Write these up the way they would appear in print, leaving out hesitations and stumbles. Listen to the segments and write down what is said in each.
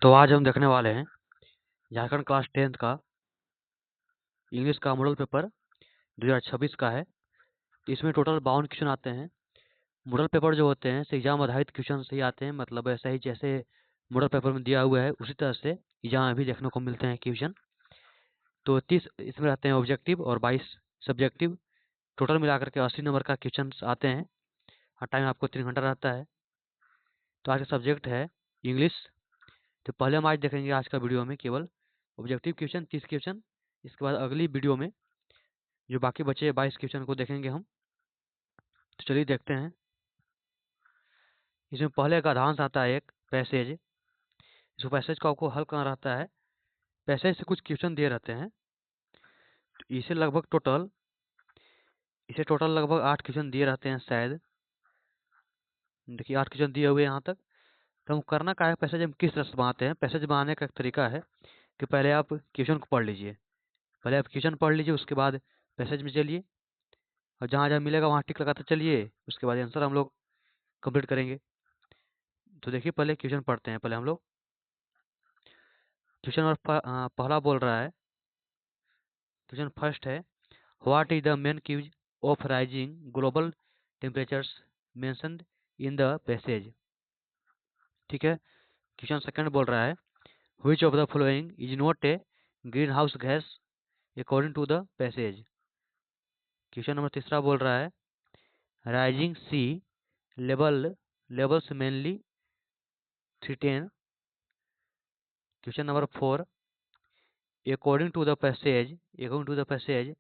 तो आज हम देखने वाले हैं झारखंड क्लास 10th का इंग्लिश का मॉडल पेपर 2026 का है। इसमें टोटल 52 क्वेश्चन आते हैं। मॉडल पेपर जो होते हैं एग्जाम आधारित क्वेश्चन ही आते हैं, मतलब ऐसा ही जैसे मॉडल पेपर में दिया हुआ है उसी तरह से एग्जाम में भी देखने को मिलते हैं क्वेश्चन। तो 30 इसमें रहते हैं ऑब्जेक्टिव और 22 सब्जेक्टिव। टोटल मिलाकर के 80 नंबर का क्वेश्चन आते हैं। हर टाइम आपको 3 घंटा रहता है। तो आज का सब्जेक्ट है इंग्लिश। तो पहले हम आज देखेंगे आज का वीडियो में केवल ऑब्जेक्टिव क्वेश्चन 30 क्वेश्चन। इसके बाद अगली वीडियो में जो बाकी बचे 22 क्वेश्चन को देखेंगे हम। तो चलिए देखते हैं। इसमें पहले गद्यांश आता है एक पैसेज। इस पैसेज को आपको हल करना रहता है। पैसेज से कुछ क्वेश्चन दिए रहते हैं। तो इसे टोटल लगभग 8 क्वेश्चन दिए रहते हैं शायद। देखिए 8 क्वेश्चन दिए हुए यहाँ तक। तो हम करना क्या है, पैसेज हम किस तरह से बनाते हैं। पैसेज बनाने का एक तरीका है कि पहले आप क्वेश्चन को पढ़ लीजिए। पहले आप क्वेश्चन पढ़ लीजिए, उसके बाद पैसेज में चलिए और जहाँ जहाँ मिलेगा वहाँ टिक लगाते चलिए। उसके बाद आंसर हम लोग कंप्लीट करेंगे। तो देखिए पहले क्वेश्चन पढ़ते हैं पहले हम लोग। क्वेश्चन नंबर पहला बोल रहा है, क्वेश्चन फर्स्ट है, what is the main cause of rising global temperatures mentioned in the passage. ठीक है। क्वेश्चन सेकंड बोल रहा है, which of the following is not a green house gas according to the passage. Question number तीसरा बोल रहा है, rising sea levels mainly threaten. Question number four, according to the passage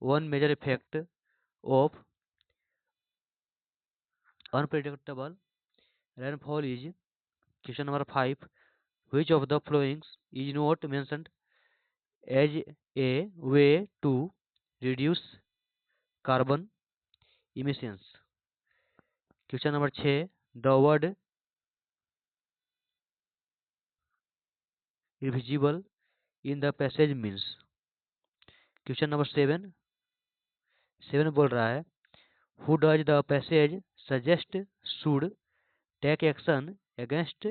one major effect of unpredictable rainfall is. Question number 5, which of the following is not mentioned as a way to reduce carbon emissions. Question number 6, the word invisible in the passage means. Question number 7 बोल रहा है, who does the passage suggest should take action against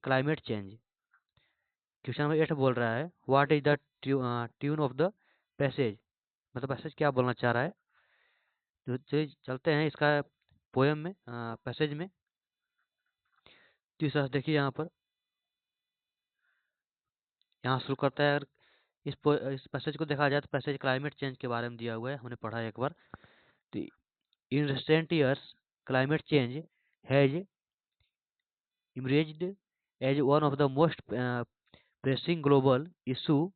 climate change. Question number 8 बोल रहा है, what is the tune of the passage. मतलब passage क्या बोलना चाह रहा है। तो चलते हैं इसका पोएम में, पैसेज में। तीसरा देखिए यहाँ पर, यहाँ शुरू करता है। अगर इस पैसेज को देखा जाए तो पैसेज क्लाइमेट चेंज के बारे में दिया हुआ है, हमने पढ़ा है एक बार। तो in recent years climate change has emerged as one of the most pressing global issue.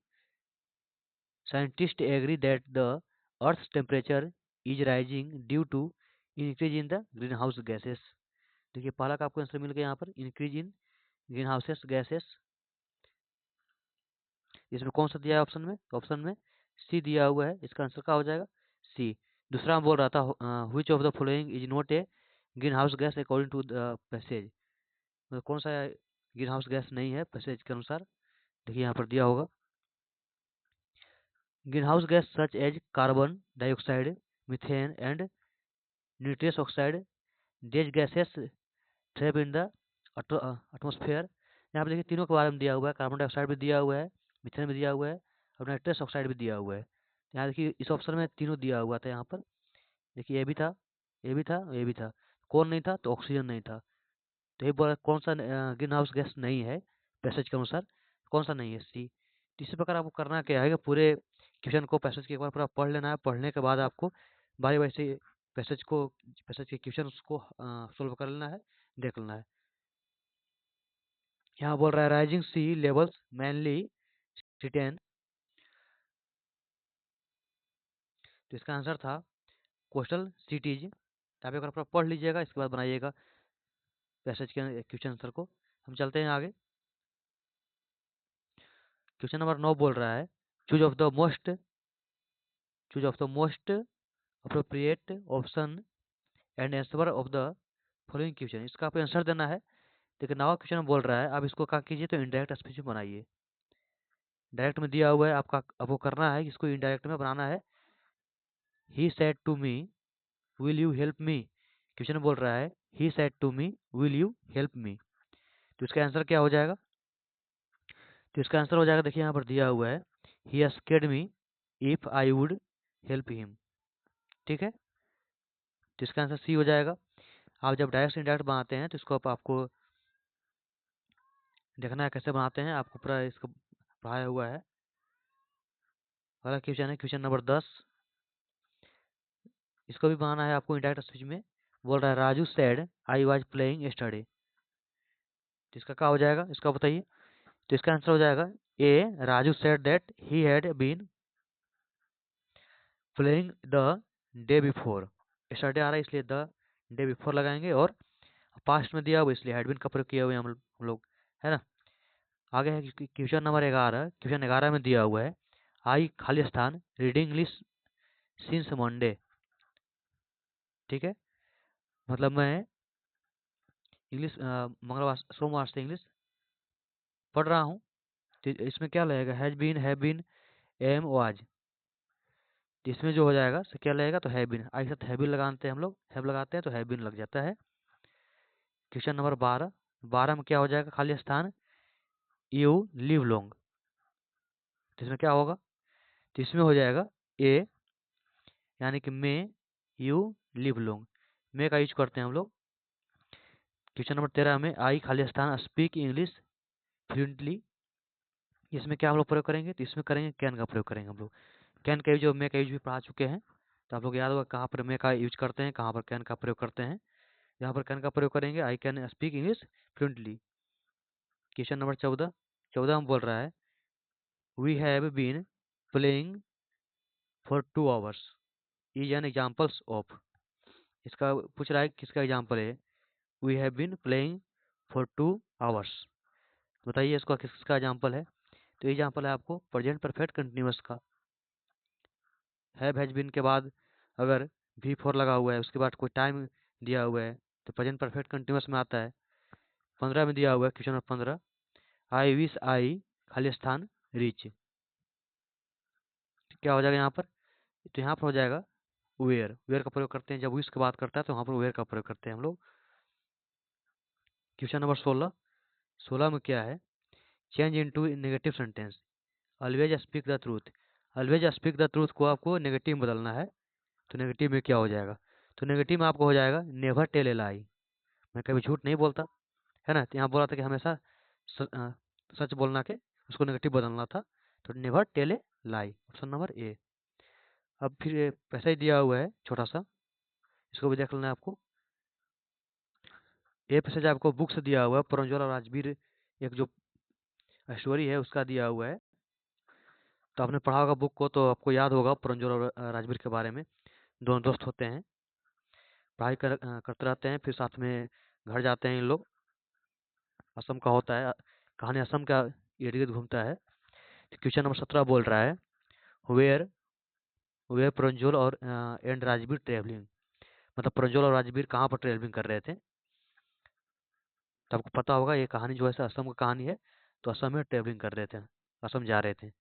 Scientists agree that the Earth's temperature is rising due to increase in the greenhouse gases. देखिए पहला का आपको आंसर मिल गया यहाँ पर, increase in green houses gases. इसमें कौन सा दिया है ऑप्शन में? ऑप्शन में सी दिया हुआ है। इसका आंसर क्या हो जाएगा? सी। दूसरा बोल रहा था, which of the following is not a green house gas according to the passage. मतलब कौन सा ग्रीन हाउस गैस नहीं है पैसेज के अनुसार। देखिए यहाँ पर दिया होगा, greenhouse gas such as carbon dioxide, methane and nitrous oxide. These gases thrive in the atmosphere. यहाँ पे देखिए तीनों के बारे में दिया हुआ है। कार्बन डाइऑक्साइड भी दिया हुआ है, मिथेन भी दिया हुआ है और नाइट्रस ऑक्साइड भी दिया हुआ है। यहाँ देखिए इस ऑप्शन में तीनों दिया हुआ था। यहाँ पर देखिए ये भी था, ये भी था, ये भी था। कौन नहीं था? तो ऑक्सीजन नहीं था। तो ये बोला कौन सा ग्रीन हाउस गैस नहीं है पैसेज के अनुसार, कौन सा नहीं है? सी। तो इसी प्रकार आपको करना क्या है कि पूरे क्वेश्चन को पैसेज के एक बार पूरा पढ़ लेना है। पढ़ने के बाद आपको बारी बारी से पैसेज के क्वेश्चन को सोल्व कर लेना है, देख लेना है। यहाँ बोल रहा है राइजिंग सी लेवल्स मेनली थ्रीटेन। तो इसका आंसर था कोस्टल सिटीज। आप एक बार पूरा पढ़ लीजिएगा, इसके बाद बनाइएगा पैसेज के क्वेश्चन आंसर को। हम चलते हैं आगे। क्वेश्चन नंबर 9 बोल रहा है, choose of the most appropriate option and answer of the following question. इसका आपको आंसर देना है। लेकिन नवा क्वेश्चन बोल रहा है, आप इसको क्या कीजिए तो इनडायरेक्ट स्पीच में बनाइए। डायरेक्ट में दिया हुआ है, आपको करना है इसको इनडायरेक्ट में बनाना है। He said to me will you help me. Question बोल रहा है he said to me will you help me. तो इसका आंसर क्या हो जाएगा? तो इसका आंसर हो जाएगा, देखिए यहाँ पर दिया हुआ है, he asked me if I would help him. ठीक है, तो इसका आंसर सी हो जाएगा। आप जब डायरेक्ट इंडायरेक्ट बनाते हैं तो इसको आपको देखना है कैसे बनाते हैं, आपको पूरा इसको पढ़ाया हुआ है। अगला क्वेश्चन है क्वेश्चन नंबर 10। इसको भी बनाना है आपको इंडायरेक्ट स्पीच में। बोल रहा है Raju said I was playing yesterday. तो इसका क्या हो जाएगा, इसका बताइए। तो इसका आंसर हो जाएगा A, Raju said that he had been playing the day before. Yesterday आ रहा है इसलिए द डे बिफोर लगाएंगे, और पास्ट में दिया हुआ इसलिए हैड बीन का प्रयोग किए हुए हम लोग, है ना। आगे है क्वेश्चन नंबर 11। क्वेश्चन 11 में दिया हुआ है आई खाली स्थान रीडिंग इंग्लिश सिंस मंडे। ठीक है, मतलब मैं इंग्लिश मंगलवार सोमवार से इंग्लिश पढ़ रहा हूँ। तो इसमें क्या लगेगा, has been, have been, am, was. तो इसमें जो हो जाएगा तो क्या लगेगा, तो हैव बीन। आई के साथ हैव बीन लगाते हैं हम लोग, हैव लगाते हैं तो हैव बीन लग जाता है। Question number 12। 12 में क्या हो जाएगा, खाली स्थान यू लिव लॉन्ग। तो इसमें क्या होगा, तो इसमें हो जाएगा ए, यानी कि मे यू लिव लॉन्ग। मे का यूज करते हैं हम लोग। क्वेश्चन नंबर 13 में आई खाली स्थान स्पीक इंग्लिश फ्लुएंटली। इसमें क्या हम लोग प्रयोग करेंगे, तो इसमें करेंगे कैन का प्रयोग करेंगे हम लोग। कैन का यूज और मे का यूज भी पढ़ा चुके हैं, तो आप लोग याद होगा कहाँ पर मे का यूज करते हैं, कहाँ पर कैन का प्रयोग करते हैं। यहाँ पर कैन का प्रयोग करेंगे, I can speak English fluently. Question number 14। 14 में बोल रहा है we have been playing for 2 hours is an examples of. इसका पूछ रहा है किसका एग्जाम्पल है, we have been playing for 2 hours. बताइए इसका किसका एग्जाम्पल है। तो एग्जाम्पल है आपको प्रेजेंट परफेक्ट कंटिन्यूअस का। हैव हैज बीन के बाद अगर V4 लगा हुआ है, उसके बाद कोई टाइम दिया हुआ है, तो प्रेजेंट परफेक्ट कंटिन्यूअस में आता है। 15 में दिया हुआ है question number 15, I wish I खाली स्थान रीच। क्या हो जाएगा यहाँ पर, तो यहाँ पर हो जाएगा वेयर। वेयर का प्रयोग करते हैं, जब विश की बात करता है तो वहाँ पर वेयर का प्रयोग करते हैं हम लोग। Question number 16। 16 में क्या है, change into negative sentence always speak the truth. Always speak the truth को आपको नेगेटिव में बदलना है। तो नेगेटिव में क्या हो जाएगा, तो नेगेटिव में आपको हो जाएगा नेवर टेल ए लाई। मैं कभी झूठ नहीं बोलता, है ना। तो यहाँ बोला था कि हमेशा सच बोलना के उसको नेगेटिव बदलना था। तो never tell a lie, option number A. अब फिर पैसा ही दिया हुआ है छोटा सा, इसको भी देख लेना है आपको। ए पैसेज आपको बुक से दिया हुआ है, परंजोल और राजवीर, एक जो स्टोरी है उसका दिया हुआ है। तो आपने पढ़ा होगा बुक को, तो आपको याद होगा परंजोल और राजवीर के बारे में। दोनों दोस्त होते हैं, पढ़ाई करते रहते हैं, फिर साथ में घर जाते हैं इन लोग। असम का होता है, कहानी असम का इर्द गिर्द घूमता है। क्वेश्चन नंबर 17 बोल रहा है वेयर वेयर परंजोल और एंड राजवीर ट्रेवलिंग। मतलब परंजोल और राजवीर कहाँ पर ट्रेवलिंग कर रहे थे। तो आपको पता होगा ये कहानी जो है असम की कहानी है, तो असम में ट्रेवलिंग कर रहे थे, असम जा रहे थे।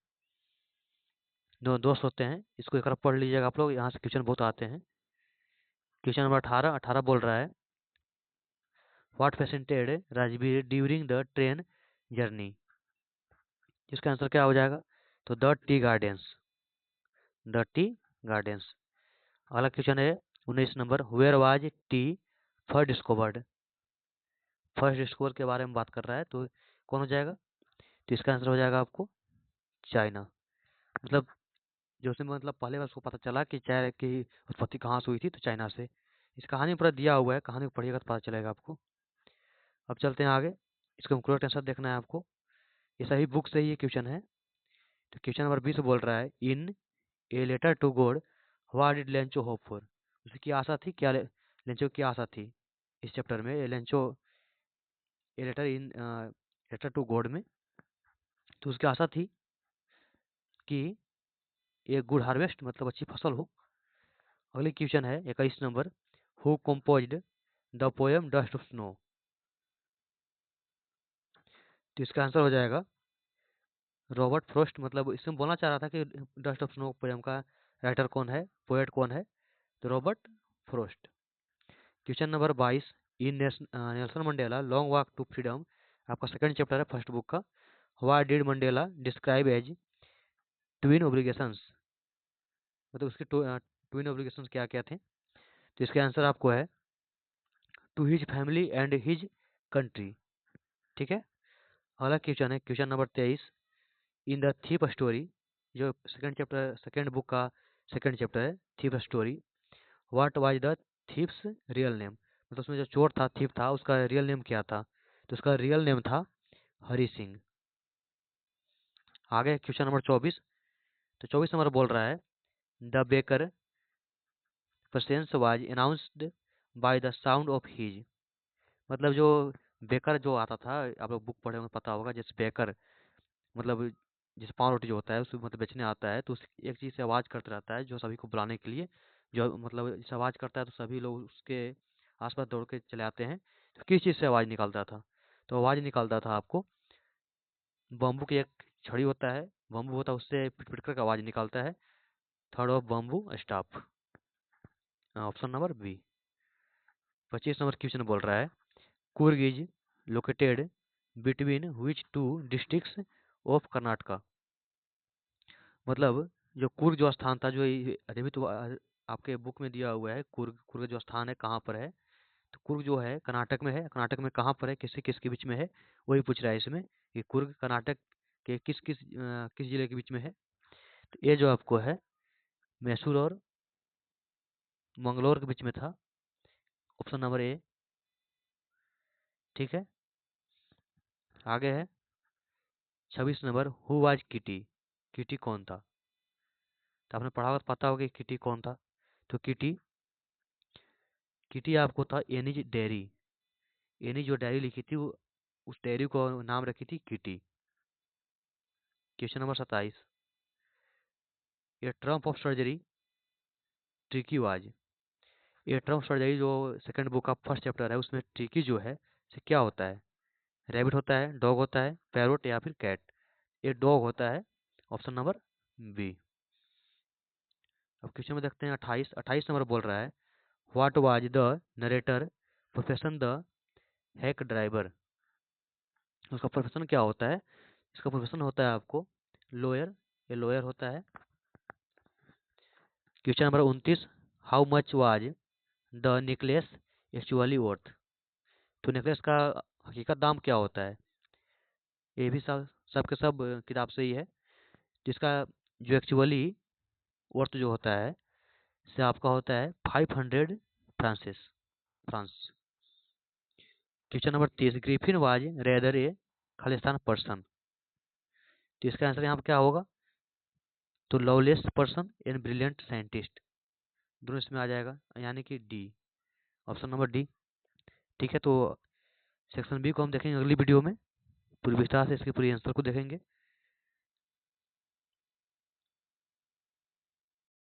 दो दोस्त होते हैं, इसको एक बार पढ़ लीजिएगा आप लोग, यहाँ से क्वेश्चन बहुत आते हैं। Question number 18। 18 बोल रहा है what fascinated Rajveer during the train journey. इसका आंसर क्या हो जाएगा, तो the tea gardens, the tea gardens. अगला क्वेश्चन है 19 number, where was tea first discovered. First discover के बारे में बात कर रहा है, तो कौन हो जाएगा, तो इसका आंसर हो जाएगा आपको चाइना। मतलब जो उसने मतलब पहले बार उसको पता चला कि चाय की उत्पत्ति कहाँ से हुई थी, तो चाइना से। इस कहानी में पूरा दिया हुआ है, कहानी को पढ़िएगा तो पता चलेगा आपको। अब चलते हैं आगे, इसका करेक्ट आंसर देखना है आपको। ये सही बुक से ही ये क्वेश्चन है। तो क्वेश्चन नंबर 20 बोल रहा है in a letter to God what did Lencho hope for. उसकी आशा थी क्या, लेंचो की आशा थी इस चैप्टर में, Lencho a letter in letter to God में। तो उसकी आशा थी कि एक गुड हार्वेस्ट, मतलब अच्छी फसल हो। अगली क्वेश्चन है 21 number, who composed the poem dust of snow. तो इसका आंसर हो जाएगा रॉबर्ट फ्रॉस्ट। मतलब इसमें बोलना चाह रहा था कि डस्ट ऑफ स्नो पोएम का राइटर कौन है, पोएट कौन है, तो Robert Frost. Question number 22, in Nelson Mandela long walk to freedom, आपका सेकंड चैप्टर है फर्स्ट बुक का। What did Mandela describe as twin obligations, मतलब उसके ट्विन ओब्लिगेशंस क्या क्या थे? तो इसका आंसर आपको है to his family and his country. ठीक है, अगला क्वेश्चन है question number 23। In the thief story, जो सेकंड चैप्टर सेकंड बुक का सेकंड चैप्टर है thief story, what was the thief's real name, मतलब उसमें जो चोर था थीफ था उसका रियल नेम क्या था? तो उसका रियल नेम था हरि सिंह। आगे क्वेश्चन नंबर 24। तो 24 नंबर बोल रहा है the baker presence was announced by the sound of his, मतलब जो बेकर जो आता था, आप लोग बुक पढ़े होंगे पता होगा, जैसे बेकर मतलब जैसे पाव रोटी जो होता है उसको मतलब बेचने आता है तो उस एक चीज से आवाज करता रहता है जो सभी को बुलाने के लिए, जो मतलब जैसे आवाज करता है तो सभी लोग उसके आसपास दौड़ के चले आते हैं। तो किस चीज से आवाज निकालता था? तो आवाज निकालता था आपको बम्बू की एक छड़ी होता है, बम्बू होता है उससे पिट पिट कर आवाज निकालता है। Third of bamboo staff, option number B. 25 number question बोल रहा है Coorg is located between which two districts of Karnataka, मतलब जो कुर्ग जो स्थान था जो अभी तो आपके बुक में दिया हुआ है, कुर्ग कुर्ग जो स्थान है कहाँ पर है? तो कुर्ग जो है कर्नाटक में है, कर्नाटक में कहाँ पर है, किससे किसके बीच में है, वही पूछ रहा है इसमें कि कुर्ग कर्नाटक के किस जिले के बीच में है? तो ये जो आपको है मैसूर और मंगलोर के बीच में था, ऑप्शन नंबर ए। ठीक है, आगे है 26 number who was kitty, kitty कौन था? तो आपने पढ़ा होगा तो पता होगा कि किटी कौन था। तो किटी किटी आपको था एनीज डेयरी, एनी जो डायरी लिखी थी वो उस डायरी को नाम रखी थी किटी। Question number 27। ये Trump of surgery tricky was, ये ट्रम्प सर्जरी जो सेकंड बुक का फर्स्ट चैप्टर है उसमें ट्रिकी जो है से क्या होता है? रैबिट होता है, डॉग होता है, पैरोट या फिर कैट? ये डॉग होता है, ऑप्शन नंबर बी। अब क्वेश्चन में देखते हैं 28। 28 नंबर बोल रहा है what was the narrator profession the hack driver, उसका प्रोफेशन क्या होता है? इसका प्रोफेशन होता है आपको लॉयर, ये लॉयर होता है। Question number 29। How much was the necklace actually worth, तो नेकलेस का हकीकत दाम क्या होता है? ये भी सब के सब किताब से ही है, जिसका जो एक्चुअली वर्थ जो होता है से आपका होता है 500 Francis France. Question number 30। Griffin was rather A Khalistan person, तो इसका आंसर यहाँ पर क्या होगा? तो loveless person and brilliant scientist, दोनों इसमें आ जाएगा, यानी कि डी, ऑप्शन नंबर डी। ठीक है, तो सेक्शन बी को हम देखेंगे अगली वीडियो में, पूरी विस्तार से इसके पूरी आंसर को देखेंगे।